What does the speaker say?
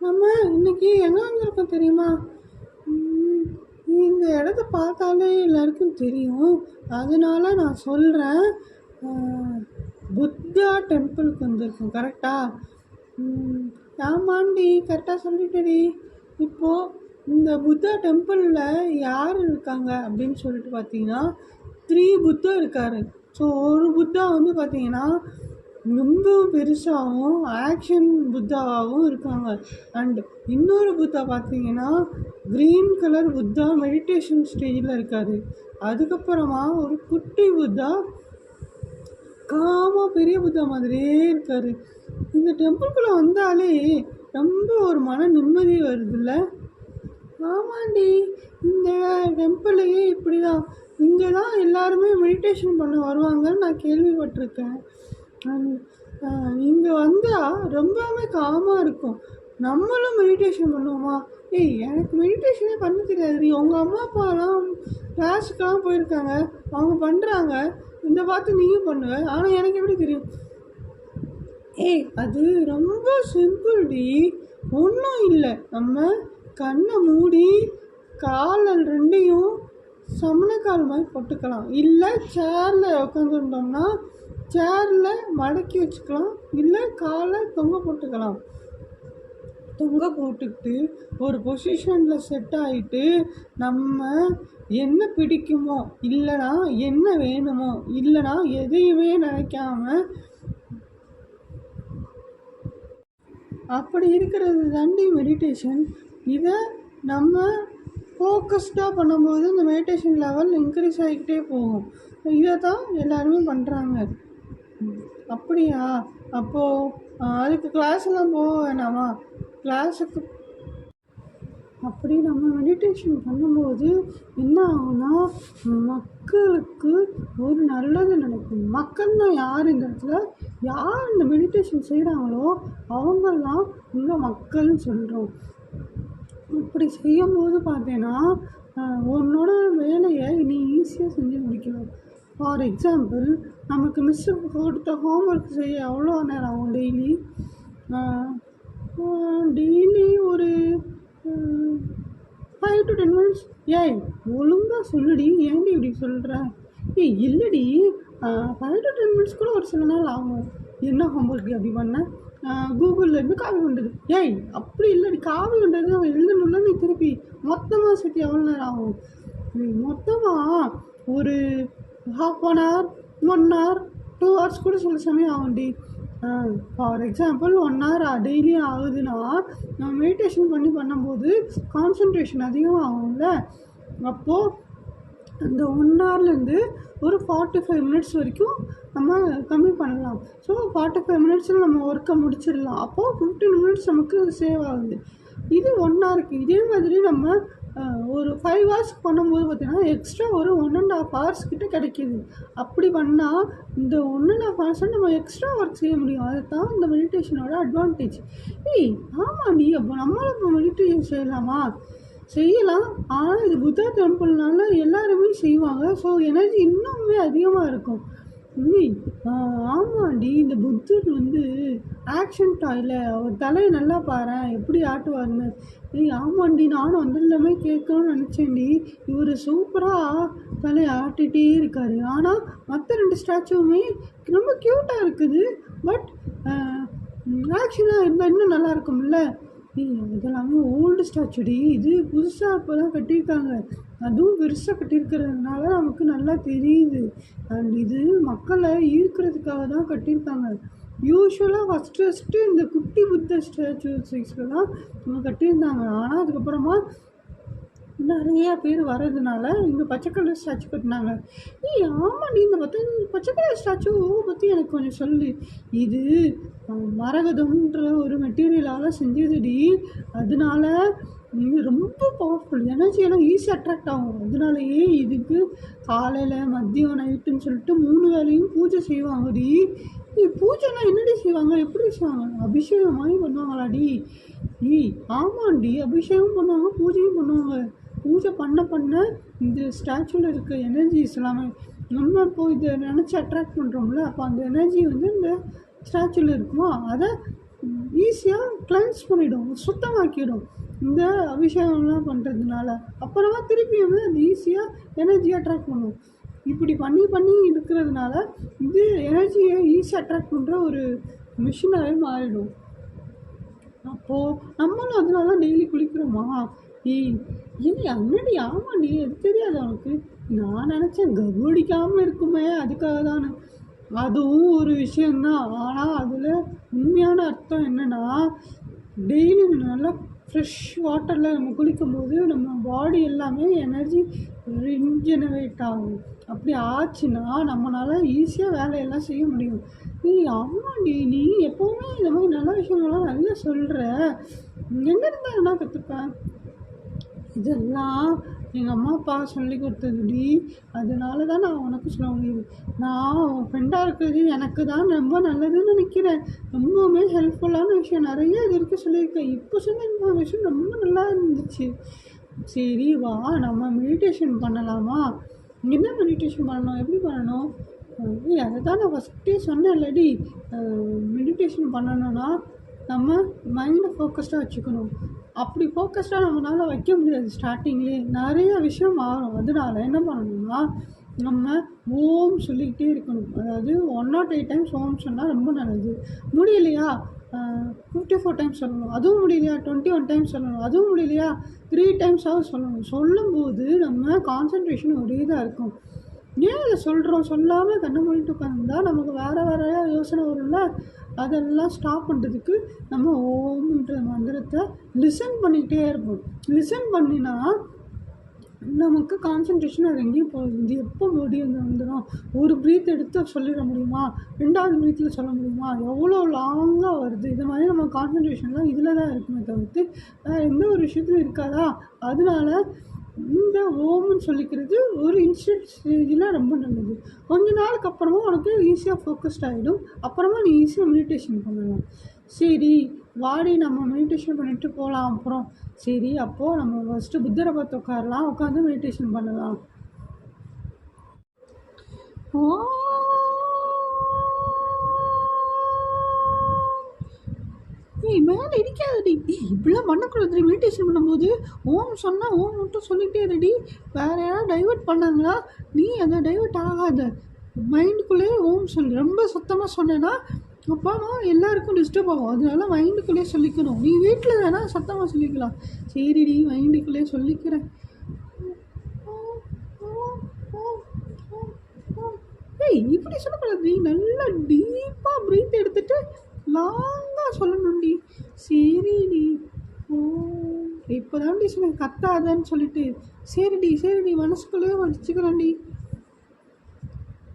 நம்ம இன்னைக்கு எங்கே வந்திருக்கோம் தெரியுமா? ம், இந்த இடத்த பார்த்தாலே எல்லாருக்கும் தெரியும். அதனால நான் சொல்கிறேன். புத்தா டெம்பிளுக்கு வந்திருக்கோம். கரெக்டா? ஆமாண்டி, கரெக்டாக சொல்லிட்டடி. இப்போது இந்த புத்தா டெம்பிளில் யார் இருக்காங்க அப்படின்னு சொல்லிட்டு பார்த்தீங்கன்னா 3 புத்தா இருக்கார். ஸோ ஒரு புத்தா வந்து பார்த்தீங்கன்னா ரொம்பவும் பெருசாகவும் ஆக்ஷன் புத்தாவாகவும் இருக்காங்க. அண்ட் இன்னொரு புத்தா பார்த்தீங்கன்னா க்ரீன் கலர் புத்தா மெடிடேஷன் ஸ்டேஜில் இருக்கார். அதுக்கப்புறமா ஒரு குட்டி புத்தா காமா பெரிய புத்தா மாதிரியே இருக்கார். இந்த டெம்பிள்குள்ளே வந்தாலே ரொம்ப ஒரு மன நிம்மதி வருதுல்ல? ஆமாண்டி, இந்த டெம்பிளையே இப்படி தான். இங்கே தான் எல்லாருமே மெடிடேஷன் பண்ண வருவாங்கன்னு நான் கேள்விப்பட்டிருக்கேன். இங்கே வந்தால் ரொம்பவுமே காமாக இருக்கும். நம்மளும் மெடிடேஷன் பண்ணுவோமா? ஏய், எனக்கு மெடிடேஷனே பண்ண தெரியாது. உங்கள் அம்மா அப்பாலாம் கிளாஸுக்கெல்லாம் போயிருக்காங்க, அவங்க பண்ணுறாங்க. இந்த பார்த்து நீயும் பண்ணுவ, ஆனால் எனக்கு எப்படி தெரியும்? ஏய், அது ரொம்ப சிம்பிள்டி. ஒன்றும் இல்லை. நம்ம கண்ணை மூடி கால் ரெண்டையும் சமணக்கால் மாதிரி போட்டுக்கலாம். இல்லை சேரில் உட்காந்துருந்தோம்னா சேரில் மடக்கி வச்சுக்கலாம். இல்லை காலை தொங்க போட்டுக்கலாம். தொங்க போட்டுக்கிட்டு ஒரு பொசிஷனில் செட் ஆகிட்டு நம்ம என்ன பிடிக்குமோ இல்லைனா என்ன வேணுமோ இல்லைனா எதையுமே நினைக்காம அப்படி இருக்கிறது தாண்டி மெடிடேஷன். இதை நம்ம ஃபோக்கஸ்டாக பண்ணும்போது இந்த மெடிடேஷன் லெவல் இன்க்ரீஸ் ஆகிக்கிட்டே போகும். இதை தான் எல்லாருமே பண்ணுறாங்க. அப்படியா? அப்போது அதுக்கு கிளாஸெல்லாம் போக வேணாமா? கிளாஸுக்கு அப்படி நம்ம மெடிடேஷன் பண்ணும்போது என்ன ஆகும்னா மக்களுக்கு ஒரு நல்லது நடக்கும். மக்கள்னா யார்? இந்த இடத்துல யார் இந்த மெடிடேஷன் செய்கிறாங்களோ அவங்கெல்லாம் இங்கே மக்கள்னு சொல்கிறோம். இப்படி செய்யும்போது பார்த்தீங்கன்னா உன்னோட வேலையை நீ ஈஸியாக செஞ்சு முடிக்கலாம். ஃபார் எக்ஸாம்பிள், நமக்கு மிஸ்ஸு கொடுத்த ஹோம்ஒர்க் செய்ய எவ்வளோ நேரம் ஆகும்? டெய்லி ஒரு 5 to 10 minutes. ஏய், ஒழுங்காக சொல்லுடி, ஏன்டி இப்படி சொல்கிற? ஏய் இல்லைடி, 5 to 10 minutes கூட ஒரு சில நாள் ஆகும். என்ன ஹோம்ஒர்க் அப்படி பண்ண? கூகுள்லேருந்து காவி பண்ணுறது. ஏய் அப்படி இல்லைடி, காவி பண்ணுறது அவன் எழுதணும்ல. நீ திருப்பி மொத்தமாக சேர்த்து எவ்வளோ நேரம் ஆகும்? மொத்தமாக ஒரு ½ hour 1 hour 2 hours கூட சில சமயம் ஆகும்டி. ஃபார் எக்ஸாம்பிள் 1 hour டெய்லியும் ஆகுதுன்னா நம்ம மெடிடேஷன் பண்ணும்போது கான்சன்ட்ரேஷன் அதிகமாக ஆகும்ல. அப்போது அந்த 1 hourலேருந்து ஒரு 45 minutes வரைக்கும் நம்ம கம்மி பண்ணலாம். ஸோ 45 minutesல நம்ம ஒர்க்கை முடிச்சிடலாம். அப்போது 15 minutes நமக்கு சேவ் ஆகுது. இது 1 hourக்கு. இதே மாதிரி நம்ம ஒரு 5 hours பண்ணும்போது பார்த்திங்கன்னா எக்ஸ்ட்ரா ஒரு 1.5 hours கிட்ட கிடைக்கிது. அப்படி பண்ணால் இந்த 1.5 hours நம்ம எக்ஸ்ட்ரா ஒர்க் செய்ய முடியும். அதுதான் இந்த மெடிடேஷனோட அட்வான்டேஜ். ஏய் ஆமாண்டி, அப்போ நம்மளும் இப்போ மெடிடேஷன் செய்யலாமா? செய்யலாம். ஆனால் இது புத்தா டெம்பிள்னால எல்லாருமே செய்வாங்க. ஸோ எனர்ஜி இன்னுமே அதிகமாக இருக்கும். ஆமாண்டி, இந்த புத்தர் வந்து ஆக்ஷன் டாயில் அவர் தலையை நல்லா பாரு எப்படி ஆட்டுவாருன்னு. ஆமாண்டி, நானும் அந்த எல்லாமே கேட்கணும்னு நினச்சேன்டி. இவர் சூப்பராக தலையை ஆட்டிகிட்டே இருக்கார். ஆனால் மற்ற 2 ஸ்டாச்சுவுமே ரொம்ப க்யூட்டாக இருக்குது. பட் ஆக்ஷனாக இருந்தால் இன்னும் நல்லா இருக்கும்ல. இதெல்லாமே ஓல்டு ஸ்டாச்சுடி. இது புதுசாக இப்போ தான் கட்டியிருக்காங்க. அதுவும் பெருசாக கட்டியிருக்கிறதுனால நமக்கு நல்லா தெரியுது. அண்ட் இது மக்களை ஈர்க்கிறதுக்காக தான் கட்டியிருக்காங்க. யூஸ்வலாக ஃபஸ்ட்டு இந்த குட்டி புத்த ஸ்டாச்சு சைஸில் தான் அவங்க கட்டியிருந்தாங்க. ஆனால் அதுக்கப்புறமா நிறையா பேர் வர்றதுனால இங்கே பச்சை கலர் ஸ்டாச்சு கட்டினாங்க. ஆமாண்டி, இந்த பச்சை கலர் ஸ்டாச்சுவை பற்றி எனக்கு கொஞ்சம் சொல்லு. இது மரகதம்ன்ற ஒரு மெட்டீரியலால் செஞ்சதுடி. அதனால இது ரொம்ப பவர்ஃபுல். எனர்ஜியெல்லாம் ஈஸியாக அட்ராக்ட் ஆகும். அதனாலேயே இதுக்கு காலையில் மதியம் நைட்டுன்னு சொல்லிட்டு 3 வேளையும் பூஜை செய்வாங்கடி. பூஜைலாம் என்னடி செய்வாங்க? எப்படி செய்வாங்க? அபிஷேகம் மாதிரி பண்ணுவாங்களாடி? ஆமாண்டி, அபிஷேகம் பண்ணுவாங்க, பூஜையும் பண்ணுவாங்க. பூஜை பண்ண இந்த ஸ்டாச்சுவில் இருக்க எனர்ஜிஸ் எல்லாமே நம்ம இப்போ இதை நினச்சி அட்ராக்ட் பண்ணுறோம்ல. அப்போ அந்த எனர்ஜி வந்து இந்த ஸ்டாச்சுவில் இருக்குமா, அதை ஈஸியாக கிளென்ஸ் பண்ணிடும், சுத்தமாக்கிடும் இந்த அபிஷேகம்லாம் பண்ணுறதுனால. அப்புறமா திருப்பியுமே அது ஈஸியாக எனர்ஜி அட்ராக்ட் பண்ணும். இப்படி பண்ணி பண்ணி இருக்கிறதுனால இது எனர்ஜியை ஈஸியாக அட்ராக்ட் பண்ணுற ஒரு மிஷினாகவே மாறிடும். அப்போது நம்மளும் அதனால தான் டெய்லி குளிக்கிறோமா? ஏய் ஏன் அண்ணடி ஆமாண்டி அது தெரியாது அவனுக்கு. நான் நினச்சேன் கபடிக்காமல் இருக்குமே அதுக்காக தானே. அதுவும் ஒரு விஷயந்தான். ஆனால் அதில் உண்மையான அர்த்தம் என்னென்னா, டெய்லி நல்லா ஃப்ரெஷ் வாட்டரில் நம்ம குளிக்கும்போது நம்ம பாடி எல்லாமே எனர்ஜி ரீஜெனரேட் ஆகும். அப்படி ஆச்சுன்னா நம்மளால் ஈஸியாக வேலையெல்லாம் செய்ய முடியும். ஆமாண்டி நீ எப்போவுமே இந்த மாதிரி நல்ல விஷயங்கள்லாம் நிறைய சொல்கிற, எங்கேருந்து என்ன கற்றுப்பேன்? இதெல்லாம் எங்கள் அம்மா அப்பா சொல்லி கொடுத்ததுடி. அதனால தான் நான் உனக்கு சொல்ல முடியுது. நான் உன் ஃப்ரெண்டாக இருக்கிறது எனக்கு தான் ரொம்ப நல்லதுன்னு நினைக்கிறேன். ரொம்பவுமே ஹெல்ப்ஃபுல்லான விஷயம் நிறைய இது வரைக்கும் சொல்லியிருக்கேன். இப்போ சொன்ன இன்ஃபர்மேஷன் ரொம்ப நல்லா இருந்துச்சு. சரி வா நம்ம மெடிடேஷன் பண்ணலாமா? என்ன மெடிடேஷன் பண்ணணும், எப்படி பண்ணணும்? அதை தான் நான் ஃபஸ்ட்டே சொன்னேன் இல்லடி. மெடிடேஷன் பண்ணணும்னா நம்ம மைண்டை ஃபோக்கஸ்டாக வச்சுக்கணும். அப்படி ஃபோக்கஸ்டாக நம்மளால் வைக்க முடியாது. ஸ்டார்டிங்லேயே நிறைய விஷயம் மாறும். அதனால என்ன பண்ணணும்னா நம்ம ஓம் சொல்லிக்கிட்டே இருக்கணும். அதாவது 108 டைம்ஸ் ஓம் சொன்னால் ரொம்ப நல்லது. முடியலையா 54 டைம்ஸ் சொல்லணும். அதுவும் முடியலையா 21 டைம்ஸ் சொல்லணும். அதுவும் முடியலையா 3 டைம்ஸாவது சொல்லணும். சொல்லும்போது நம்ம கான்சன்ட்ரேஷன் ஒரே இதாக இருக்கும். ஏன் இதை சொல்கிறோம்? சொல்லாமல் கண்ணை மூடிட்டு உட்காந்துருந்தா நமக்கு வேறு வேறு யோசனை வரும்ல. அதெல்லாம் ஸ்டாப் பண்ணுறதுக்கு நம்ம ஓம்ன்ற மந்திரத்தை லிசன் பண்ணிக்கிட்டே இருப்போம். லிசன் பண்ணினா நமக்கு கான்சன்ட்ரேஷன் அது எங்கேயும் போகுது. இது எப்போ முடியும் வந்துடும்? ஒரு ப்ரீத் எடுத்து சொல்லிட முடியுமா? 2வது ப்ரீத்தில் சொல்ல முடியுமா? எவ்வளோ லாங்காக வருது? இது மாதிரி நம்ம கான்சன்ட்ரேஷன்லாம் இதில் தான் இருக்குமே தவிர்த்து எந்த ஒரு விஷயத்துலையும் இருக்காதா? அதனால இந்த ஓம்னு சொல்லிக்கிறது ஒரு இன்ஸ்டன்ட் ஸ்டேஜில் ரொம்ப நல்லது. கொஞ்ச நாளுக்கு அப்புறமா உனக்கு ஈஸியாக ஃபோக்கஸ்ட் ஆகிடும். அப்புறமா நீ ஈஸியாக மெடிடேஷன் பண்ணலாம். சரி வாடி நம்ம மெடிடேஷன் பண்ணிட்டு போகலாம். அப்புறம் சரி அப்போது நம்ம ஃபஸ்ட்டு புத்தரை பார்த்து உட்காரலாம், உட்காந்து மெடிடேஷன் பண்ணலாம். மேலே இடிக்காதடி. இப்படிலாம் பண்ணக்கூடாது. மெடிடேஷன் பண்ணும்போது ஓம் சொன்னால் ஓம் மட்டும் சொல்லிகிட்டே இருடி. வேறு யாராவது டைவெர்ட் பண்ணாங்களா? நீ அதை டைவெர்ட் ஆகாத. மைண்டுக்குள்ளேயே ஓம் சொல்லு. ரொம்ப சத்தமாக சொன்னேன்னா அப்பாமா எல்லாருக்கும் டிஸ்டர்ப் ஆகும். அதனால மைண்டுக்குள்ளேயே சொல்லிக்கணும். நீ வீட்டில் வேணால் சத்தமாக சொல்லிக்கலாம். சரிடி மைண்டுக்குள்ளேயே சொல்லிக்கிறேன். இப்படி சொல்லக்கூடாது. நீ நல்லா டீப்பாக ப்ரீத் எடுத்துகிட்டு லாங்காக சொல்லணும்டி. சரிடி. இப்போ தான்டி சொன்னேன் கத்தாதன்னு சொல்லிட்டு. சரிடி மனசுக்குள்ளேயே வச்சுக்கிறேன்டி.